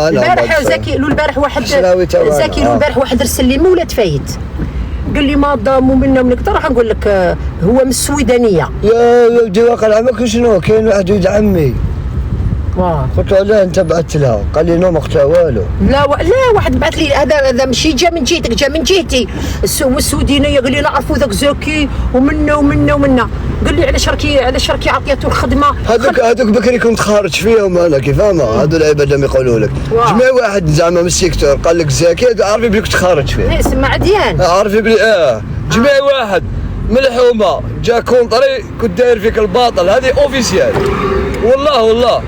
البارح زكي له البارح واحد زكي له البارح واحد رسل لي مولات فايت قال لي ما ضاموا منا من كثر. راح نقول لك هو من السويدانيه. يا ولدي واقع عمك شنو كاين واحد ولد عمي قلت له لا انت بعثت لها قال لي نو ما قلت لا لا واحد بعث لي هذا ماشي جا من جهتك جا من جهتي السودانيه. قال لي نعرفوا ذاك زكي ومنا قال لي علاش راكي عطيته الخدمه. هذوك بكري كنت خارج فيهم انا كيف فاهمه. هذو العباد لما يقولوا لك جمع واحد زعما من السيكتور قال لك زكي عارفي بلي كنت خارج فيه. اسم عديان عارفي بلي جمع واحد من الحومه جا كونطري كنت داير فيك الباطل. هذه اوفيسيال والله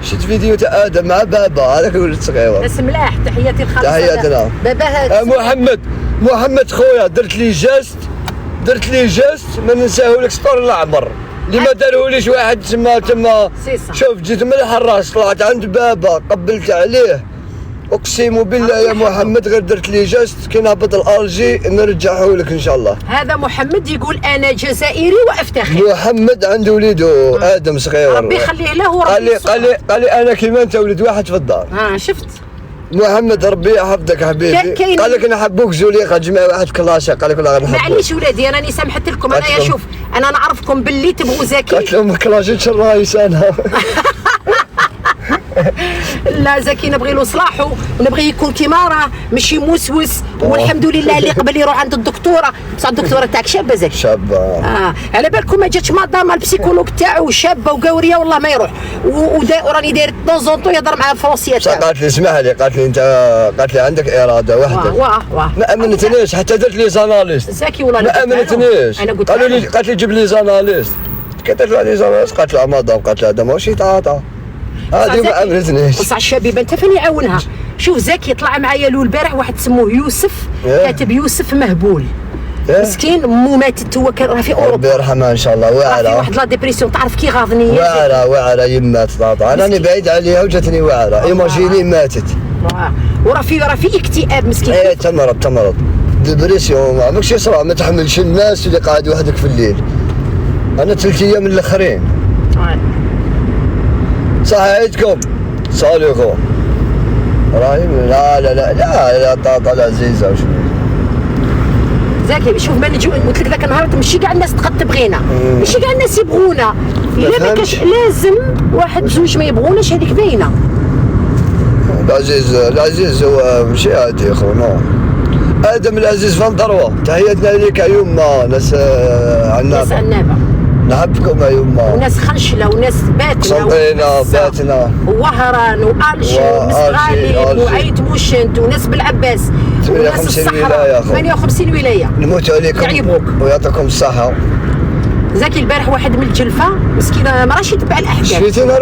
شفت فيديو تاع ادم مع بابا هذاك ولد صغير. بس ملاح. تحياتي الخالصه تحياتنا بابا. محمد خويا درت لي جاست ما ننساهولكش طول العمر اللي ما دارهوليش واحد تما شوف جيت من الحراس طلعت عند بابا قبلت عليه اقسم بالله يا محمد غير درت لي جاست كي نهبط الالجي نرجعهولك ان شاء الله. هذا محمد يقول انا جزائري وافتخر. محمد عنده وليدو ادم صغير ربي يخليه له. قال لي انا كيما انت ولد واحد في الدار. شفت محمد ربي يحفظك حبيبي. قال لك نحبوك زوليقه جمع واحد كلاشة. قال لك والله نحبوك. معليش ولادي انا سامحت لكم. انا شوف انا نعرفكم باللي تبغوا زكي. قالت لهم كلاشة الرايس انا. لا زكي نبغي له صلاحه ونبغي يكون كيما راه ماشي موسوس. والحمد لله اللي قبل يروح عند الدكتوره. بصح الدكتوره تاعك شابه زكي. شابه على بالكم ما جاتش مدام البسيكولوج تاعو شابه وقاوريه والله ما يروح. وراني داير طونزونطو يهضر مع الفرنسيه تاعو. قالت لي اسمح لي قالت لي انت قالت لي عندك اراده وحده. ما امنتنيش حتى درت لي زاناليست زكي والله ما امنتنيش. قالوا لي قالت لي جيب لي زاناليست. كي درت لي زاناليست قالت له مدام قالت له هذا ماشي تعاطى. هذه ما امنتنيش. بصح الشبيبه انت فين يعاونها. شوف زكي طلع معايا له البارح واحد سموه يوسف كاتب يوسف مهبول مسكين مو ماتت هو كان راه في اوروبا. ربي يرحمها ان شاء الله. واعره واحد لا ديبرسيون تعرف كي غاضني. واعره يما تطاطا انا راني بعيد عليها وجاتني واعره ايماجيني ماتت. وراه في اكتئاب مسكين. تمرض ديبرسيون ماكش يصرا ما تحملش الناس اللي قاعد وحدك في الليل. انا 3 ايام من الاخرين. صح عيدكم صالحكم راهي لا طاطا العزيزه وشنو زكي. شوف ما نجي قلت لك ذاك النهار ماشي كاع الناس تبغينا ماشي كاع الناس يبغونا. الا ما كاش لازم واحد زوج ما يبغوناش هذيك باينه. العزيز هو ماشي عادي خونا ادم العزيز فان ضروه. تحياتنا ليك يا يما ناس عنابه. نحبكم يا يما. وناس خنشله وناس باتنا ووهران والجي ومسغالي وعيد موشنت وناس بالعباس وناس الصحراء 58 ولايه. نموتوا عليكم يعيبوك ويعطيكم الصحه. زكي البارح واحد من الجلفه مسكينه ما راهش يتبع الاحكام.